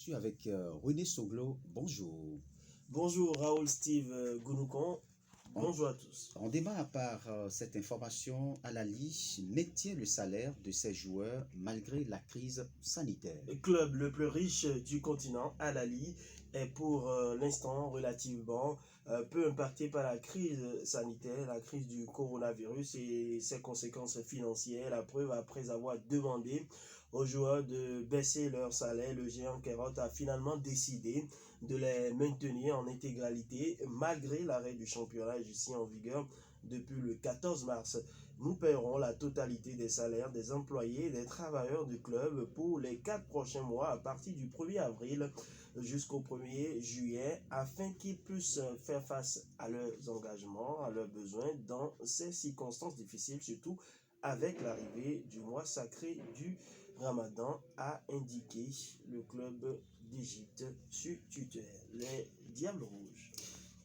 suis avec René Soglo. Bonjour. Bonjour Raoul Steve Gounoukon. On, Bonjour à tous. on débat à part cette information à la Ligue maintient le salaire de ses joueurs malgré la crise sanitaire. Le club le plus riche du continent, Al Ahly, est pour l'instant relativement peu impacté par la crise sanitaire, la crise du coronavirus et ses conséquences financières. La preuve, après avoir demandé aux joueurs de baisser leur salaire, le géant Kerot a finalement décidé de les maintenir en intégralité malgré l'arrêt du championnat jusqu'ici en vigueur depuis le 14 mars. Nous paierons la totalité des salaires des employés et des travailleurs du club pour les 4 prochains mois à partir du 1er avril jusqu'au 1er juillet afin qu'ils puissent faire face à leurs engagements, à leurs besoins dans ces circonstances difficiles, surtout avec l'arrivée du mois sacré du Ramadan, a indiqué le club d'Égypte sur Twitter, les Diables Rouges.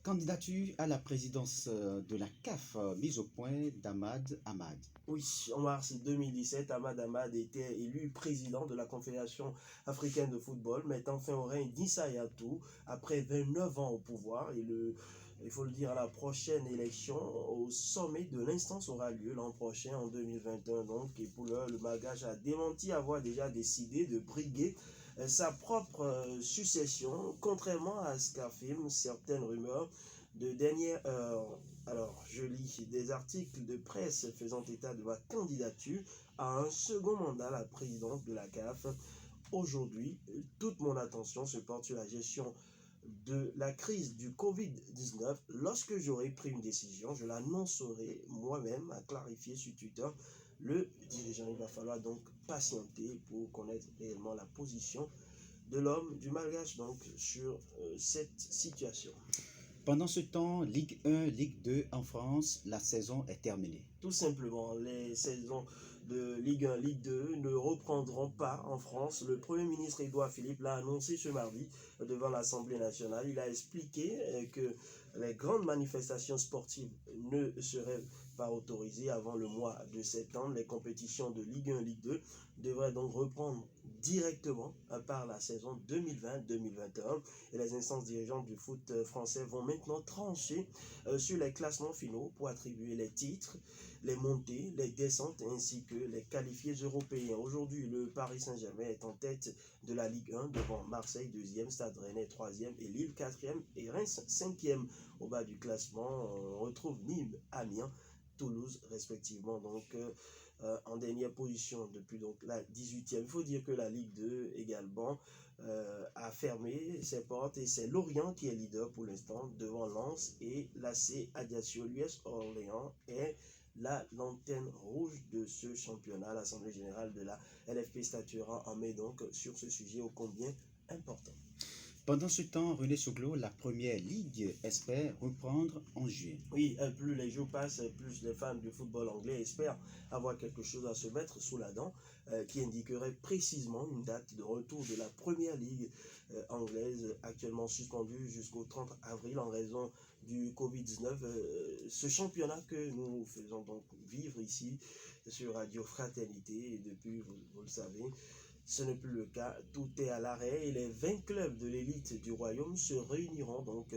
Candidature à la présidence de la CAF mise au point d'Ahmad Ahmad. Oui, en mars 2017, Ahmad Ahmad était élu président de la Confédération africaine de football, mettant fin au règne d'Issa Hayatou après 29 ans au pouvoir. Et il faut le dire, la prochaine élection au sommet de l'instance aura lieu l'an prochain, en 2021. Donc, et pour l'heure, le Malgache a démenti avoir déjà décidé de briguer sa propre succession, contrairement à ce qu'affirment certaines rumeurs de dernière heure. Alors, je lis des articles de presse faisant état de ma candidature à un second mandat à la présidence de la CAF. Aujourd'hui, toute mon attention se porte sur la gestion de la crise du Covid-19. Lorsque j'aurai pris une décision, je l'annoncerai moi-même, à clarifier sur Twitter le dirigeant. Il va falloir donc patienter pour connaître réellement la position de l'homme, du Malgache, donc, sur cette situation. Pendant ce temps, Ligue 1, Ligue 2 en France, la saison est terminée. Tout simplement, les saisons de Ligue 1, Ligue 2 ne reprendront pas en France. Le Premier ministre Édouard Philippe l'a annoncé ce mardi devant l'Assemblée nationale. Il a expliqué que les grandes manifestations sportives ne seraient pas autorisées avant le mois de septembre. Les compétitions de Ligue 1, Ligue 2 devraient donc reprendre directement par la saison 2020-2021. Et les instances dirigeantes du foot français vont maintenant trancher sur les classements finaux pour attribuer les titres, les montées, les descentes ainsi que les qualifiés européens. Aujourd'hui, le Paris Saint-Germain est en tête de la Ligue 1 devant Marseille 2e, Stade Rennais 3e et Lille 4e et Reims 5e. Au bas du classement, on retrouve Nîmes, Amiens, Toulouse respectivement. Donc en dernière position depuis donc la 18e. Il faut dire que la Ligue 2 également a fermé ses portes et c'est Lorient qui est leader pour l'instant devant Lens et l'AC Ajaccio. L'US Orléans est la lanterne rouge de ce championnat. L'Assemblée générale de la LFP statuera en mai donc sur ce sujet ô combien important. Pendant ce temps, René Soglo, la première ligue espère reprendre en juin. Oui, plus les jours passent, plus les fans du football anglais espèrent avoir quelque chose à se mettre sous la dent qui indiquerait précisément une date de retour de la première ligue anglaise actuellement suspendue jusqu'au 30 avril en raison du Covid-19. Ce championnat que nous faisons donc vivre ici sur Radio Fraternité et depuis, vous le savez, ce n'est plus le cas, tout est à l'arrêt et les 20 clubs de l'élite du royaume se réuniront donc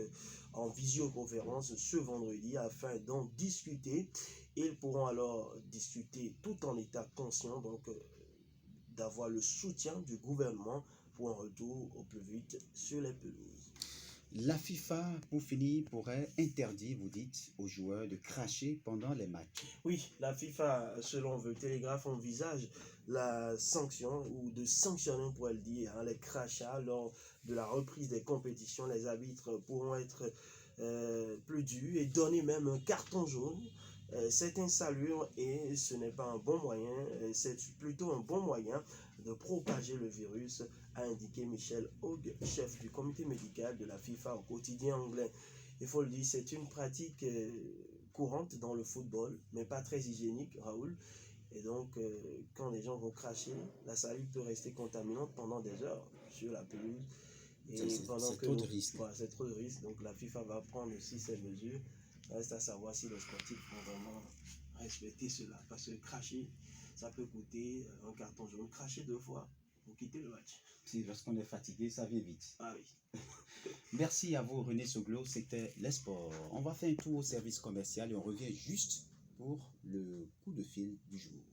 en visioconférence ce vendredi afin d'en discuter. Ils pourront alors discuter tout en état conscient donc d'avoir le soutien du gouvernement pour un retour au plus vite sur les pelouses. La FIFA, pour finir, pourrait interdire, vous dites, aux joueurs de cracher pendant les matchs. Oui, la FIFA, selon The Telegraph, envisage la sanction ou de sanctionner, on pourrait le dire, les crachats lors de la reprise des compétitions. Les arbitres pourront être plus durs et donner même un carton jaune. C'est insalubre et ce n'est pas un bon moyen, c'est plutôt un bon moyen de propager le virus, a indiqué Michel Hogg, chef du comité médical de la FIFA au quotidien anglais. Il faut le dire, c'est une pratique courante dans le football, mais pas très hygiénique, Raoul. Et donc, quand les gens vont cracher, la salive peut rester contaminante pendant des heures sur la pelouse. C'est trop de risques. Voilà, c'est trop de risques. Donc, la FIFA va prendre aussi ces mesures. Reste à savoir si les sportifs vont vraiment respecter cela. Parce que cracher, ça peut coûter un carton jaune. Cracher 2 fois, pour quitter le match. Si lorsqu'on est fatigué, ça vient vite. Ah oui. Merci à vous, René Soglo. C'était les sports. On va faire un tour au service commercial et on revient juste pour le coup de fil du jour.